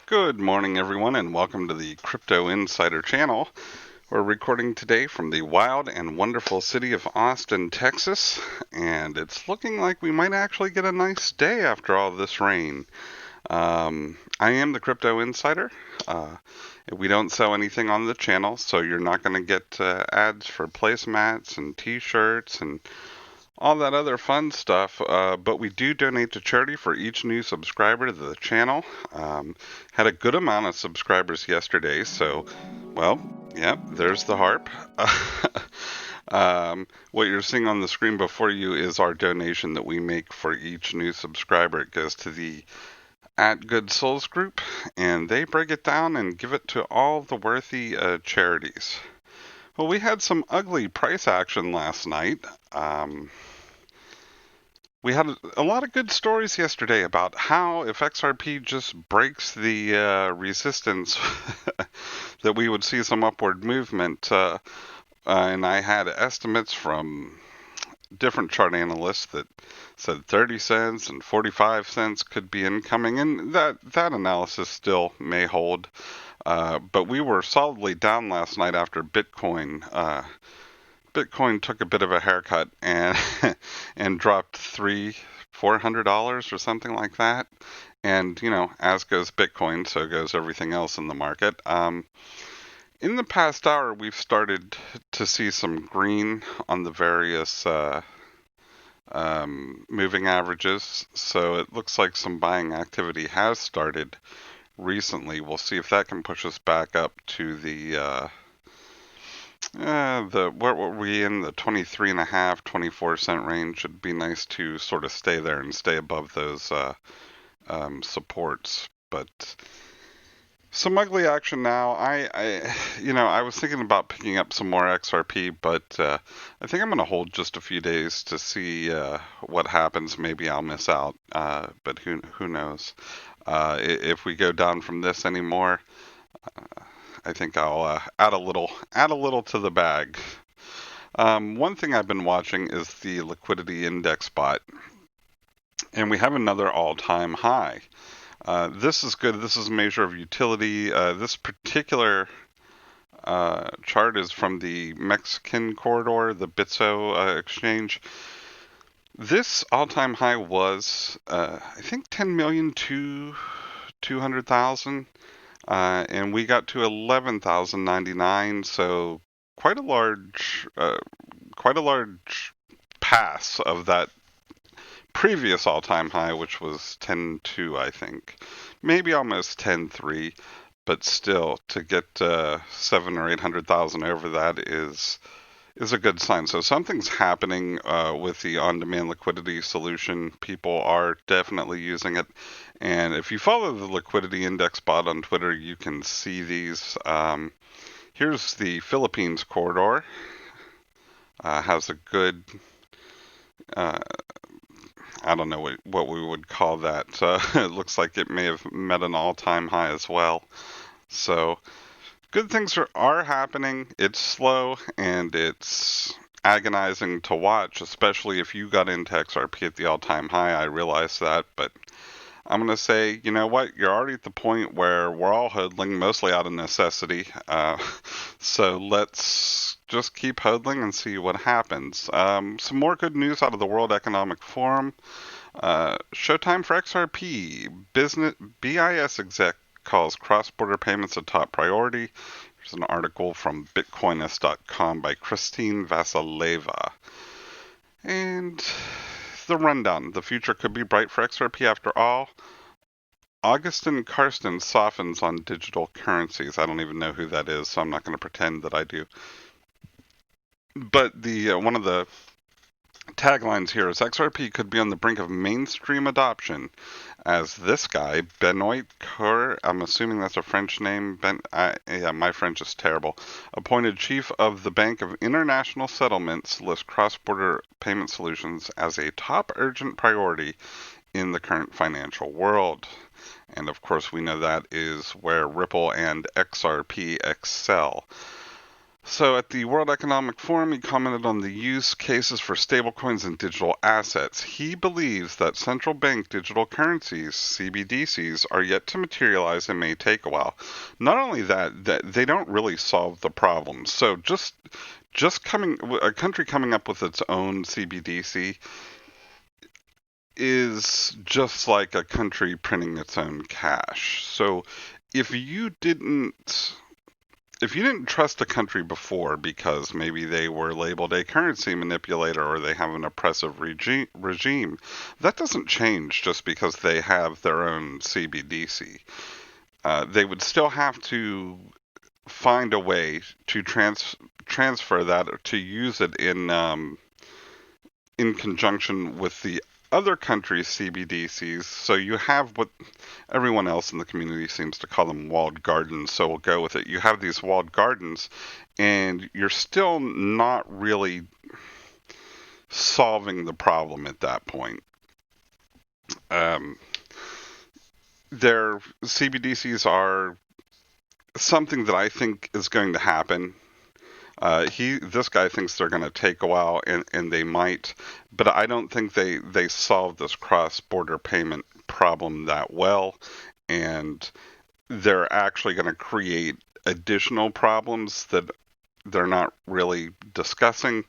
Good morning, everyone, and welcome to the Crypto Insider channel. We're recording today from the wild and wonderful city of Austin, Texas, and it's looking like we might actually get a nice day after all this rain. I am the Crypto Insider. We don't sell anything on the channel, so you're not going to get ads for placemats and t-shirts and all that other fun stuff, but we do donate to charity for each new subscriber to the channel. Had a good amount of subscribers yesterday, so, well, yep, there's the harp. What you're seeing on the screen before you is our donation that we make for each new subscriber. It goes to the At Good Souls group, and they break it down and give it to all the worthy charities. Well, we had some ugly price action last night. We had a lot of good stories yesterday about how if XRP just breaks the resistance, that we would see some upward movement. And I had estimates from different chart analysts that said 30 cents and 45 cents could be incoming, and that analysis still may hold. But we were solidly down last night after Bitcoin. Bitcoin took a bit of a haircut and and dropped $400 or something like that. And as goes Bitcoin, so goes everything else in the market. In the past hour, we've started to see some green on the various moving averages. So it looks like some buying activity has started recently. We'll see if that can push us back up to the what were we in, the 23.5, 24 cent range. It'd be nice to sort of stay there and stay above those supports. But some ugly action now. I was thinking about picking up some more XRP, but I think I'm going to hold just a few days to see what happens. Maybe I'll miss out, but who knows? If we go down from this anymore, I think I'll add a little to the bag. One thing I've been watching is the Liquidity Index Bot, and we have another all-time high. This is good. This is a measure of utility. This particular chart is from the Mexican corridor, the BITSO exchange. This all-time high was, I think, 10,200,000. And we got to 11,099, so quite a large pass of that previous all-time high, which was 10.2, I think, maybe almost 10.3, but still to get 700,000 or 800,000 over that is a good sign. So something's happening with the on-demand liquidity solution. People are definitely using it. And if you follow the Liquidity Index Bot on Twitter, you can see these. Here's the Philippines corridor. Has a good, I don't know what we would call that. It looks like it may have met an all-time high as well. So good things are happening. It's slow and it's agonizing to watch, especially if you got into XRP at the all-time high. I realize that, but I'm going to say, you know what? You're already at the point where we're all hodling, mostly out of necessity. So let's just keep hodling and see what happens. Some more good news out of the World Economic Forum. Showtime for XRP. BIS exec calls cross-border payments a top priority. There's an article from bitcoinist.com by Christine Vasileva. And the rundown. The future could be bright for XRP after all. Augustin Karsten softens on digital currencies. I don't even know who that is, so I'm not going to pretend that I do. But the one of the taglines here is XRP could be on the brink of mainstream adoption as this guy, Benoit Coeur, I'm assuming that's a French name, yeah, my French is terrible, appointed chief of the Bank of International Settlements, lists cross-border payment solutions as a top urgent priority in the current financial world. And of course, we know that is where Ripple and XRP excel. So at the World Economic Forum, he commented on the use cases for stablecoins and digital assets. He believes that central bank digital currencies, CBDCs, are yet to materialize and may take a while. Not only that they don't really solve the problem. So just coming a country coming up with its own CBDC is just like a country printing its own cash. So if you didn't if you didn't trust a country before because maybe they were labeled a currency manipulator or they have an oppressive regime, that doesn't change just because they have their own CBDC. They would still have to find a way to transfer that or to use it in conjunction with the other countries' CBDCs. So you have what everyone else in the community seems to call them walled gardens. So we'll go with it. You have these walled gardens, and you're still not really solving the problem at that point. Their CBDCs are something that I think is going to happen. This guy thinks they're going to take a while, and they might, but I don't think they solve this cross-border payment problem that well, and they're actually going to create additional problems that they're not really discussing.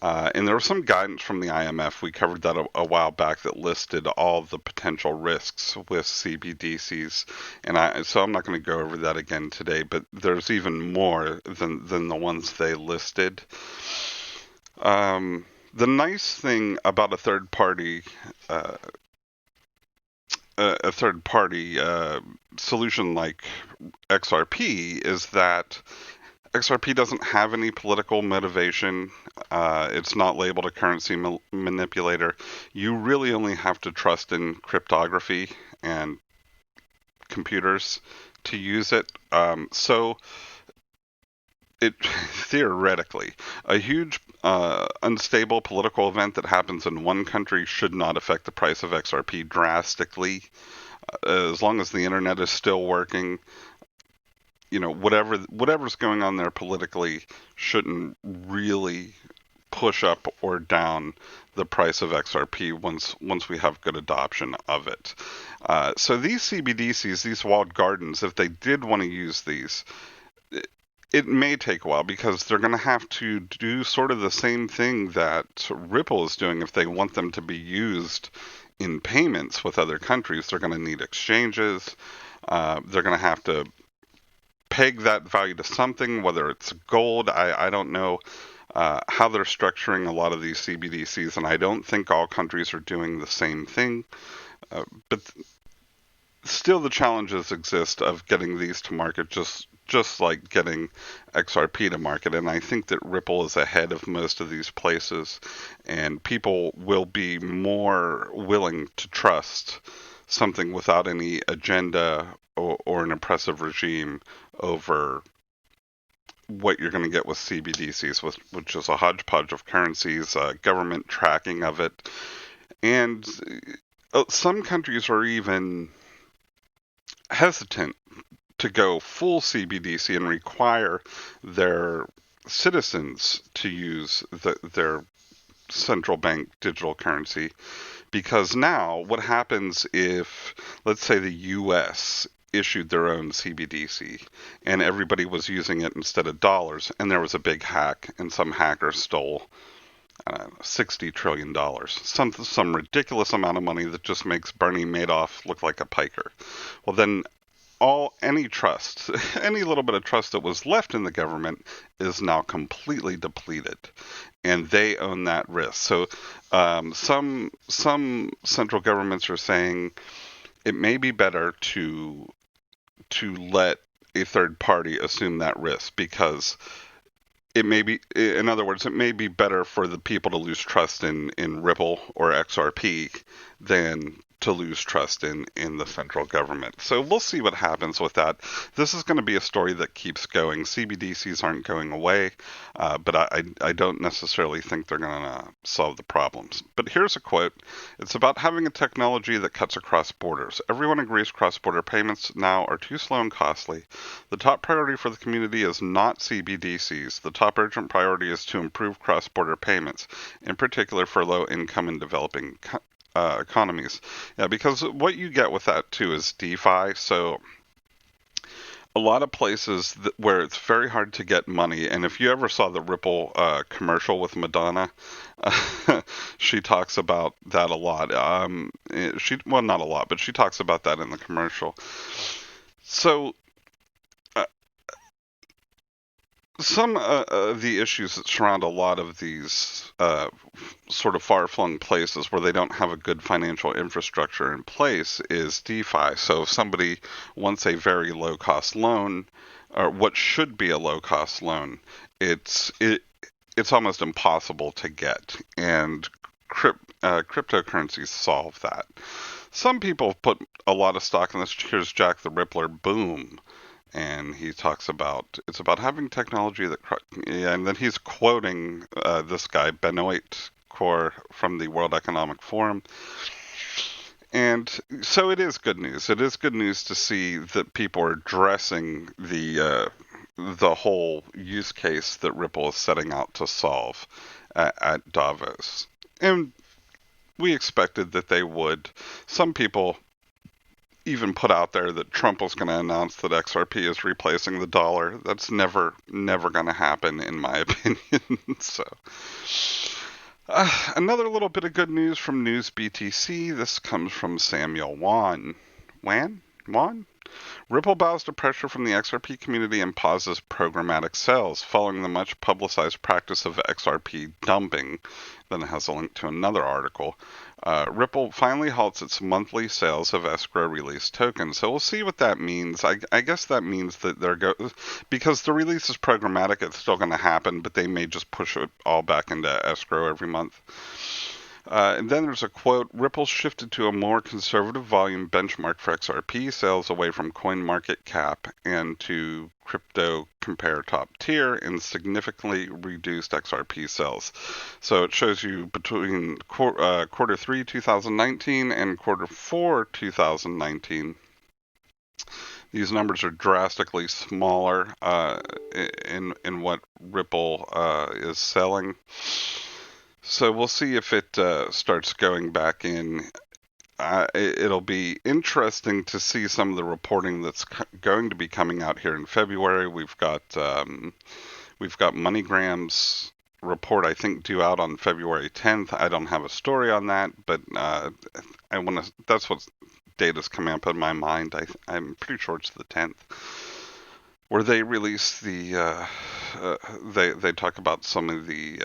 And there was some guidance from the IMF. We covered that a while back that listed all the potential risks with CBDCs. So I'm not going to go over that again today, but there's even more than the ones they listed. The nice thing about a third party solution like XRP is that XRP doesn't have any political motivation. It's not labeled a currency manipulator. You really only have to trust in cryptography and computers to use it. So it theoretically, a huge unstable political event that happens in one country should not affect the price of XRP drastically. As long as the internet is still working, whatever's going on there politically shouldn't really push up or down the price of XRP once we have good adoption of it. So these CBDCs, these walled gardens, if they did want to use these, it may take a while because they're going to have to do sort of the same thing that Ripple is doing if they want them to be used in payments with other countries. They're going to need exchanges. They're going to have to peg that value to something, whether it's gold. I don't know how they're structuring a lot of these CBDCs, and I don't think all countries are doing the same thing. But still, the challenges exist of getting these to market, just like getting XRP to market. And I think that Ripple is ahead of most of these places, and people will be more willing to trust something without any agenda or an oppressive regime over what you're going to get with CBDCs, which is a hodgepodge of currencies, government tracking of it. And some countries are even hesitant to go full CBDC and require their citizens to use their central bank digital currency. Because now, what happens if, let's say, the U.S. issued their own CBDC and everybody was using it instead of dollars, and there was a big hack and some hacker stole $60 trillion, some ridiculous amount of money that just makes Bernie Madoff look like a piker. Well, then any trust, any little bit of trust that was left in the government is now completely depleted, and they own that risk. So some central governments are saying it may be better to let a third party assume that risk, because it may be, in other words, it may be better for the people to lose trust in Ripple or XRP than lose trust in the central government. So we'll see what happens with that. This is going to be a story that keeps going. CBDCs aren't going away, but I don't necessarily think they're going to solve the problems. But here's a quote. It's about having a technology that cuts across borders. Everyone agrees cross-border payments now are too slow and costly. The top priority for the community is not CBDCs. The top urgent priority is to improve cross-border payments, in particular for low-income and developing economies. Yeah, because what you get with that too is DeFi. So a lot of places where it's very hard to get money, and if you ever saw the Ripple commercial with Madonna, she talks about that a lot. Well, not a lot, but she talks about that in the commercial. So some of the issues that surround a lot of these sort of far-flung places where they don't have a good financial infrastructure in place is DeFi. So if somebody wants a very low-cost loan, or what should be a low-cost loan, it's almost impossible to get, and cryptocurrencies solve that. Some people put a lot of stock in this. Here's Jack the Rippler, boom. And he talks about it's about having technology that, and then he's quoting this guy Benoit Cor from the World Economic Forum. And so it is good news. It is good news to see that people are addressing the whole use case that Ripple is setting out to solve at Davos. And we expected that they would. Some people even put out there that Trump was going to announce that XRP is replacing the dollar. That's never going to happen, in my opinion. So, another little bit of good news from News BTC. This comes from Samuel Wan. Wan? Ripple bows to pressure from the XRP community and pauses programmatic sales following the much publicized practice of XRP dumping. Then it has a link to another article. Ripple finally halts its monthly sales of escrow release tokens. So we'll see what that means. I guess that means that because the release is programmatic, it's still going to happen, but they may just push it all back into escrow every month. And then there's a quote, Ripple shifted to a more conservative volume benchmark for XRP sales away from CoinMarketCap and to crypto compare top tier and significantly reduced XRP sales. So it shows you between quarter 3 2019 and quarter 4 2019. These numbers are drastically smaller in what Ripple is selling. So we'll see if it starts going back in. It'll be interesting to see some of the reporting that's going to be coming out here in February. We've got MoneyGram's report, I think, due out on February 10th. I don't have a story on that, but that's what data's coming up in my mind. I'm pretty sure it's the 10th, where they release the they talk about some of the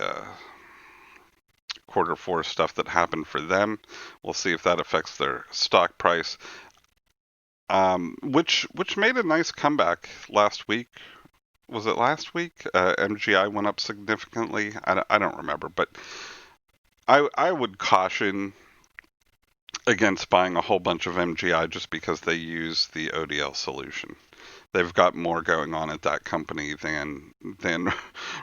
quarter 4 stuff that happened for them. We'll see if that affects their stock price, which made a nice comeback last week. Was it last week? MGI went up significantly. I don't remember, but I would caution against buying a whole bunch of MGI just because they use the ODL solution. They've got more going on at that company than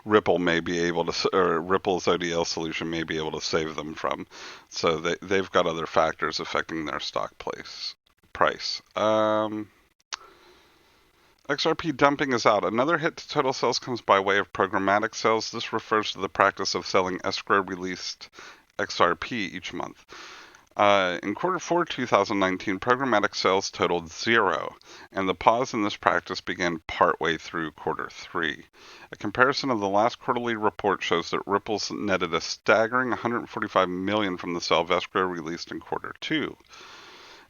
Ripple may be able to, or Ripple's ODL solution may be able to save them from. So they've got other factors affecting their stock price. XRP dumping is out. Another hit to total sales comes by way of programmatic sales. This refers to the practice of selling escrow released XRP each month. In quarter 4 2019, programmatic sales totaled 0, and the pause in this practice began partway through quarter 3. A comparison of the last quarterly report shows that Ripple's netted a staggering $145 million from the sale of escrow released in quarter 2.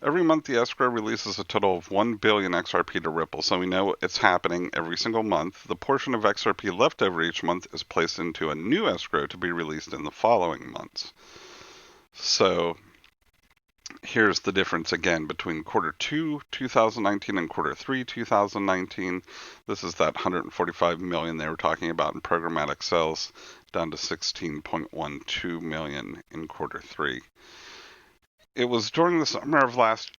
Every month, the escrow releases a total of 1 billion XRP to Ripple, so we know it's happening every single month. The portion of XRP left over each month is placed into a new escrow to be released in the following months. So here's the difference again between quarter 2 2019 and quarter 3 2019. This is that 145 million they were talking about in programmatic sales, down to 16.12 million in quarter 3. it was during the summer of last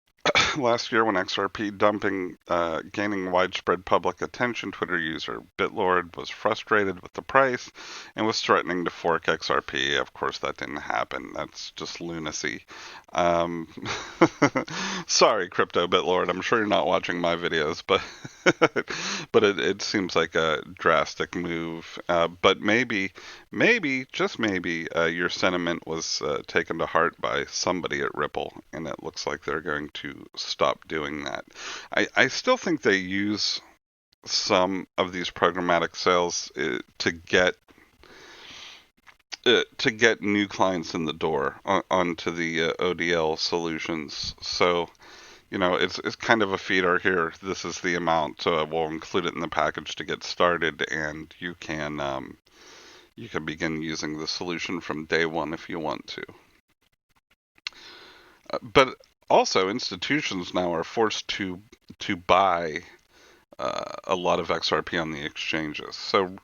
year when XRP dumping gaining widespread public attention. Twitter user BitLord was frustrated with the price and was threatening to fork XRP. Of course, that didn't happen. That's just lunacy. Um, Sorry, Crypto BitLord. I'm sure you're not watching my videos, but but it seems like a drastic move. But just maybe, your sentiment was taken to heart by somebody at Ripple, and it looks like they're going to stop doing that. I still think they use some of these programmatic sales to get new clients in the door onto the ODL solutions. So, it's kind of a feeder here. This is the amount, so we'll include it in the package to get started, and you can begin using the solution from day one if you want to. But also, institutions now are forced to buy a lot of XRP on the exchanges. So,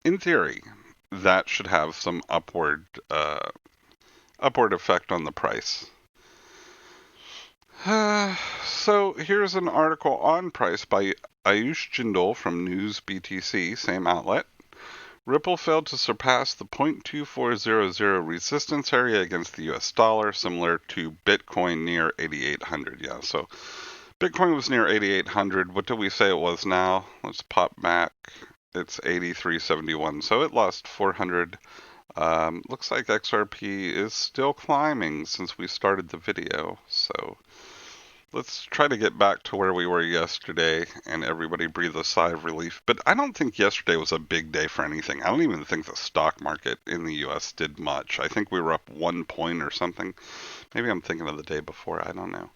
in theory, that should have some upward effect on the price. So here's an article on price by Ayush Jindal from News BTC, same outlet. Ripple failed to surpass the 0.2400 resistance area against the US dollar, similar to Bitcoin near 8,800. Yeah, so Bitcoin was near 8,800. What do we say it was now? Let's pop back. It's 83.71, so it lost 400. Looks like XRP is still climbing since we started the video, so let's try to get back to where we were yesterday and everybody breathe a sigh of relief. But I don't think yesterday was a big day for anything. I don't even think the stock market in the US did much. I think we were up 1 point or something. Maybe I'm thinking of the day before. I don't know.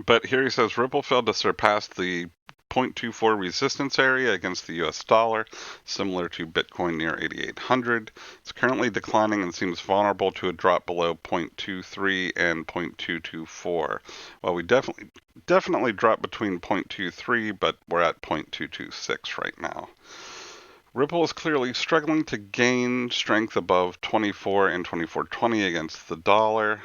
But here he says Ripple failed to surpass the 0.24 resistance area against the US dollar, similar to Bitcoin near 8,800. It's currently declining and seems vulnerable to a drop below 0.23 and 0.224. Well, we definitely dropped between 0.23, but we're at 0.226 right now. Ripple is clearly struggling to gain strength above 24 and 24.20 against the dollar.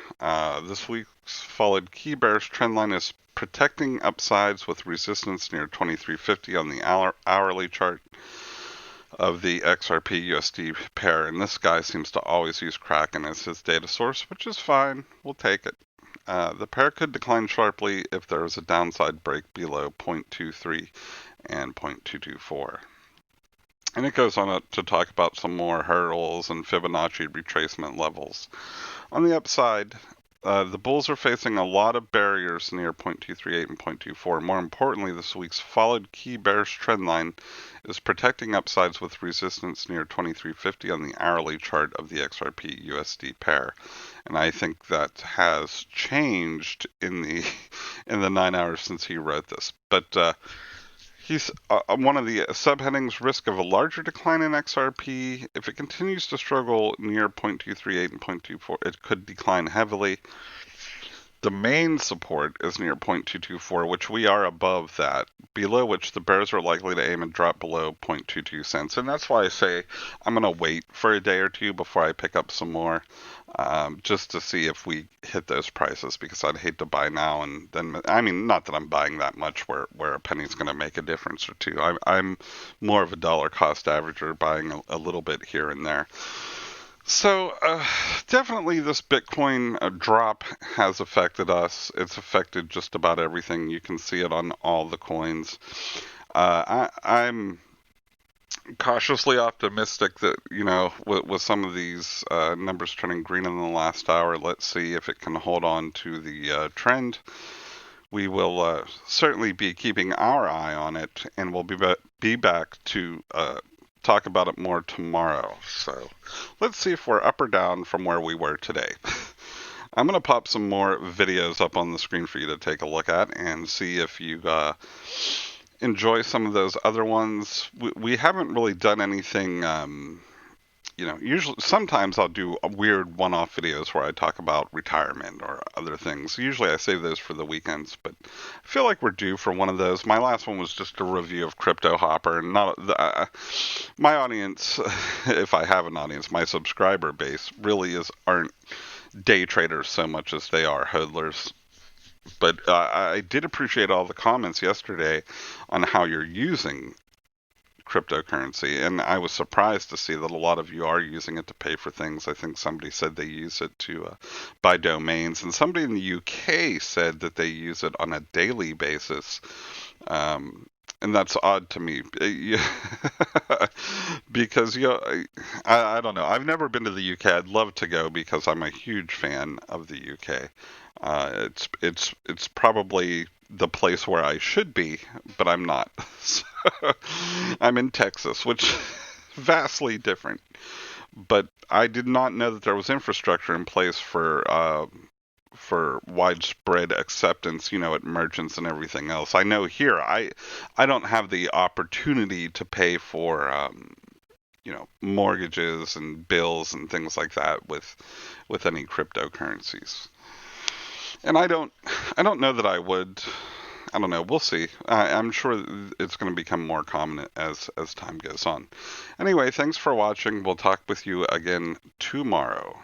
This week's followed key bearish trendline is protecting upsides with resistance near 23.50 on the hourly chart of the XRP USD pair. And this guy seems to always use Kraken as his data source, which is fine. We'll take it. The pair could decline sharply if there is a downside break below 0.23 and 0.224. And it goes on to talk about some more hurdles and Fibonacci retracement levels. On the upside, the bulls are facing a lot of barriers near 0.238 and 0.24. More importantly, this week's followed key bearish trendline is protecting upsides with resistance near 23.50 on the hourly chart of the XRP USD pair. And I think that has changed in the 9 hours since he wrote this. But he's one of the subheadings, risk of a larger decline in XRP. If it continues to struggle near 0.238 and 0.24, it could decline heavily. The main support is near 0.224, which we are above that, below which the bears are likely to aim and drop below 0.22 cents. And that's why I say I'm going to wait for a day or two before I pick up some more, just to see if we hit those prices, because I'd hate to buy now and then. I mean, not that I'm buying that much where a penny's going to make a difference or two. I'm more of a dollar cost averager, buying a little bit here and there. So definitely this Bitcoin drop has affected us. It's affected just about everything. You can see it on all the coins. I'm cautiously optimistic that, with some of these numbers turning green in the last hour, let's see if it can hold on to the trend. We will certainly be keeping our eye on it, and we'll be back to talk about it more tomorrow. So let's see if we're up or down from where we were today. I'm going to pop some more videos up on the screen for you to take a look at and see if you enjoy some of those other ones. We haven't really done anything, usually sometimes I'll do a weird one-off videos where I talk about retirement or other things. Usually I save those for the weekends, but I feel like we're due for one of those. My last one was just a review of cryptohopper, and my audience, if I have an audience, my subscriber base really aren't day traders so much as they are hodlers. But I did appreciate all the comments yesterday on how you're using cryptocurrency, and I was surprised to see that a lot of you are using it to pay for things. I think somebody said they use it to buy domains, and somebody in the UK said that they use it on a daily basis. And that's odd to me because I don't know. I've never been to the UK. I'd love to go because I'm a huge fan of the UK. It's probably the place where I should be, but I'm not. So, I'm in Texas, which is vastly different. But I did not know that there was infrastructure in place for widespread acceptance, at merchants and everything else. I know here I don't have the opportunity to pay for mortgages and bills and things like that with any cryptocurrencies. And I don't know that I would. I don't know. We'll see. I'm sure it's going to become more common as time goes on. Anyway, thanks for watching. We'll talk with you again tomorrow.